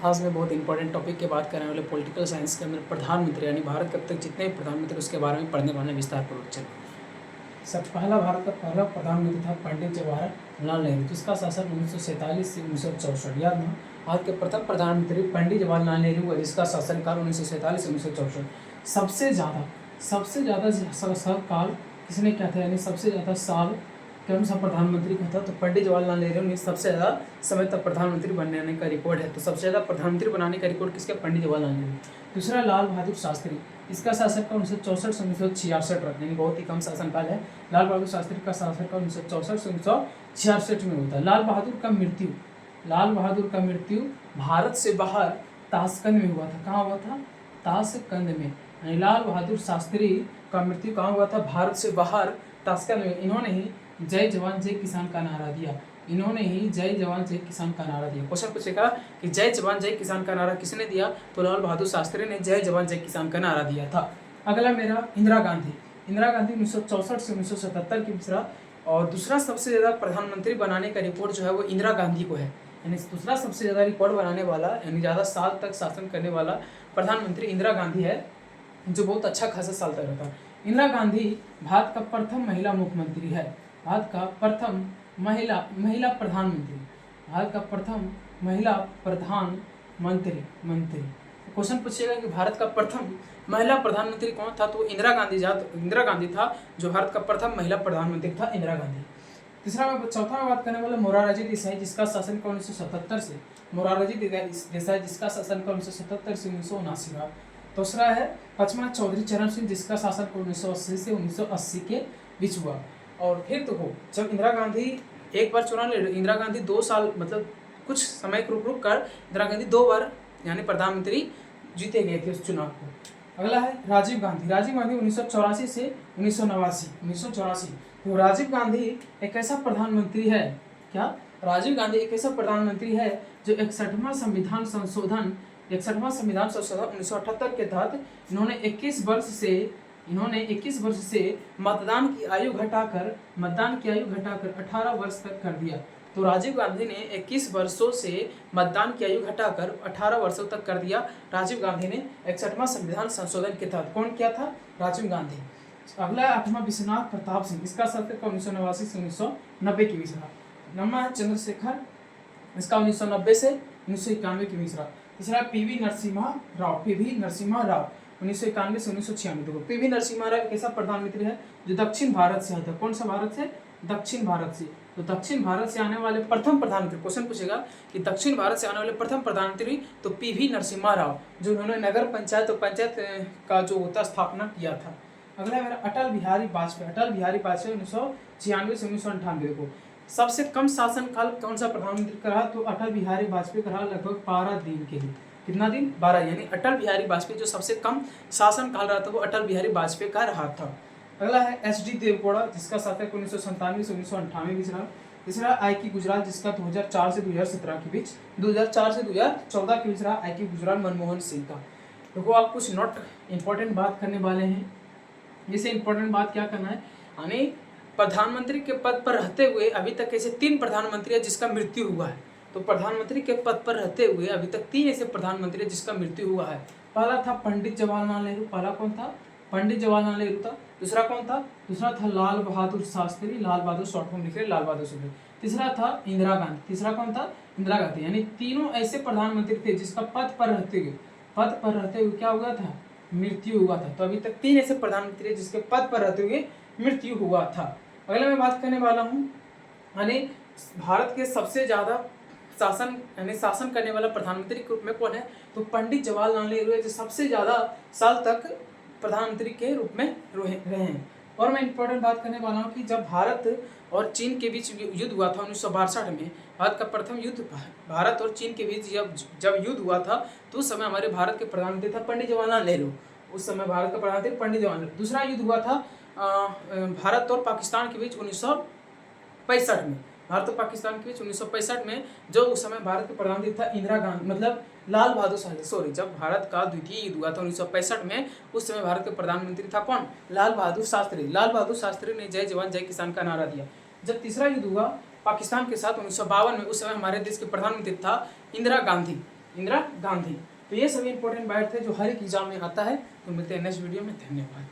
आज मैं बहुत इंपॉर्टेंट टॉपिक की बात करने वाले पॉलिटिकल साइंस के अंदर प्रधानमंत्री यानी भारत के अब तक जितने भी प्रधानमंत्री उसके बारे में पढ़ने वाले विस्तार पूर्वक चलो। सब पहला भारत का पहला प्रधानमंत्री था पंडित जवाहरलाल नेहरू, जिसका शासन 1947 से 1964। याद ना, भारत के प्रथम प्रधानमंत्री पंडित जवाहरलाल नेहरू हुआ, जिसका शासनकाल 1947 से 1964। सबसे ज़्यादा काल किसने क्या था, यानी सबसे ज़्यादा साल कौन सा प्रधानमंत्री का था, तो पंडित जवाहरलाल नेहरू ने सबसे ज़्यादा समय तक प्रधानमंत्री बनने का रिकॉर्ड है। तो सबसे ज़्यादा प्रधानमंत्री बनाने का रिकॉर्ड किसका, पंडित जवाहरलाल नेहरू। दूसरा लाल बहादुर शास्त्री, इसका शासनकाल 1964 से 1966 रहा, यानी बहुत ही कम शासनकाल है। लाल बहादुर शास्त्री का शासनकाल 1964 से 1966 में होता है। लाल बहादुर का मृत्यु भारत से बाहर ताशकंद में हुआ था। कहाँ हुआ था, ताशकंद में। यानी लाल बहादुर शास्त्री का मृत्यु कहाँ हुआ था, भारत से बाहर ताशकंद में। इन्होंने ही जय जवान जय किसान का नारा दिया। क्वेश्चन पूछेगा कि जय जवान जय किसान का नारा किसने दिया, तो लाल बहादुर शास्त्री ने जय जवान जय किसान का नारा दिया था। अगला मेरा इंदिरा गांधी 1964 से 1977 की दूसरा, और दूसरा सबसे ज़्यादा प्रधानमंत्री बनाने का रिकॉर्ड जो है वो इंदिरा गांधी को है। यानी दूसरा सबसे ज़्यादा रिकॉर्ड बनाने वाला, यानी ज़्यादा साल तक शासन करने वाला प्रधानमंत्री इंदिरा गांधी है, जो बहुत अच्छा खासा साल तक रहा। इंदिरा गांधी भारत का प्रथम महिला मुख्यमंत्री है। भारत का प्रथम महिला प्रधानमंत्री। क्वेश्चन पूछेगा कि भारत का प्रथम महिला प्रधानमंत्री कौन था, तो इंदिरा गांधी था, जो भारत का प्रथम महिला प्रधानमंत्री था, इंदिरा गांधी। चौथा में बात करने वाला मोरारजी देसाई, जिसका शासन 1977 से 1979 रहा। दूसरा है पचमा चौधरी चरण सिंह, जिसका शासन 1980 से 1980 के बीच हुआ। और फिर तो जब इंदिरा गांधी एक बार चुनाव लड़ी, इंदिरा गांधी 2 साल मतलब कुछ समय रुक कर इंदिरा गांधी 2 बार यानी प्रधानमंत्री जीते गए थे उस चुनाव को। अगला है राजीव गांधी 1984 से 1989। तो राजीव गांधी एक ऐसा प्रधानमंत्री है, राजीव गांधी एक ऐसा प्रधानमंत्री है जो 61वां संविधान संशोधन 1978 के तहत इन्होंने 21 वर्ष से मतदान की आयु घटाकर 18 वर्ष तक कर दिया। तो राजीव गांधी ने 21 वर्षों से मतदान की आयु घटाकर 18 वर्षों तक कर दिया। राजीव गांधी ने 61वां संविधान संशोधन के तहत। कौन किया था, राजीव गांधी। अगला 8वां विश्वनाथ प्रताप सिंह, इसका शासनकाल 1989 से 1990 के बीच रहा। 9वां चंद्रशेखर, इसका 1990 से 1991 के बीच रहा। तीसरा पीवी नरसिम्हा राव 1991 से 1996। देखो पीवी नरसिम्हा राव एक ऐसा प्रधानमंत्री है जो दक्षिण भारत से आता है। कौन सा भारत से, दक्षिण भारत से। तो दक्षिण भारत से आने वाले प्रथम प्रधानमंत्री, क्वेश्चन पूछेगा कि दक्षिण भारत से आने वाले प्रथम प्रधानमंत्री, तो पीवी नरसिम्हा राव, जो उन्होंने नगर पंचायत और पंचायत का जो होता स्थापना किया था। अगला है मेरा अटल बिहारी वाजपेयी 1996 से 1998। देखो सबसे कम शासनकाल कौन सा प्रधानमंत्री का रहा, तो अटल बिहारी वाजपेयी का रहा, लगभग 12 दिन के लिए। कितना दिन, 12। यानी अटल बिहारी वाजपेयी जो सबसे कम शासनकाल रहा था वो अटल बिहारी वाजपेयी का रहा था। अगला है एच डी देवगौड़ा, जिसका शासन 1997 से 1998 बीच रहा। तीसरा आई के गुजराल, जिसका 2004 से 2017 के बीच 2004 से 2014 के बीच रहा, आई के गुजराल मनमोहन सिंह का। देखो आप कुछ नोट इंपॉर्टेंट बात करने वाले हैं। जैसे इंपॉर्टेंट बात क्या करना है, यानी प्रधानमंत्री के पद पर रहते हुए अभी तक ऐसे 3 प्रधानमंत्री है जिसका मृत्यु हुआ है। तो प्रधानमंत्री के पद पर रहते हुए अभी तक 3 ऐसे प्रधानमंत्री है जिसका मृत्यु हुआ है। पहला था पंडित जवाहरलाल नेहरू, पहला कौन था, पंडित जवाहरलाल नेहरू था। दूसरा कौन था, दूसरा था लाल बहादुर शास्त्री, लाल बहादुर शॉर्ट फॉर्म लिख रहे लाल बहादुर शास्त्री। तीसरा था इंदिरा गांधी, तीसरा कौन था, इंदिरा गांधी। यानी तीनों ऐसे प्रधानमंत्री थे जिसका पद पर रहते हुए क्या हुआ था, मृत्यु हुआ था। तो अभी तक 3 ऐसे प्रधानमंत्री है जिसके पद पर रहते हुए मृत्यु हुआ था। अगला मैं बात करने वाला हूँ, यानी भारत के सबसे ज़्यादा शासन करने वाला प्रधानमंत्री के रूप में कौन है, तो पंडित जवाहरलाल नेहरू है, जो सबसे ज़्यादा साल तक प्रधानमंत्री के रूप में रहे हैं। और मैं इंपॉर्टेंट बात करने वाला हूँ कि जब भारत और चीन के बीच युद्ध हुआ था 1962 में, भारत का प्रथम युद्ध भारत और चीन के बीच जब युद्ध हुआ था, तो उस समय हमारे भारत के प्रधानमंत्री था पंडित जवाहरलाल नेहरू। उस समय भारत का प्रधानमंत्री पंडित जवाहरलाल नेहरू। दूसरा युद्ध हुआ था भारत और पाकिस्तान के बीच 1965 में। भारत और पाकिस्तान के बीच 1965 में, जो उस समय भारत के प्रधानमंत्री था इंदिरा गांधी, मतलब लाल बहादुर शास्त्री। जब भारत का द्वितीय युद्ध हुआ था 1965 में, उस समय भारत के प्रधानमंत्री था कौन, लाल बहादुर शास्त्री। लाल बहादुर शास्त्री ने जय जवान जय किसान का नारा दिया। जब तीसरा युद्ध हुआ पाकिस्तान के साथ 1952 में, उस समय हमारे देश के प्रधानमंत्री था इंदिरा गांधी। इंदिरा गांधी। तो ये सभी इंपॉर्टेंट बात थे जो हर एक एग्जाम में आता है। तो मिलते हैं नेक्स्ट वीडियो में, धन्यवाद।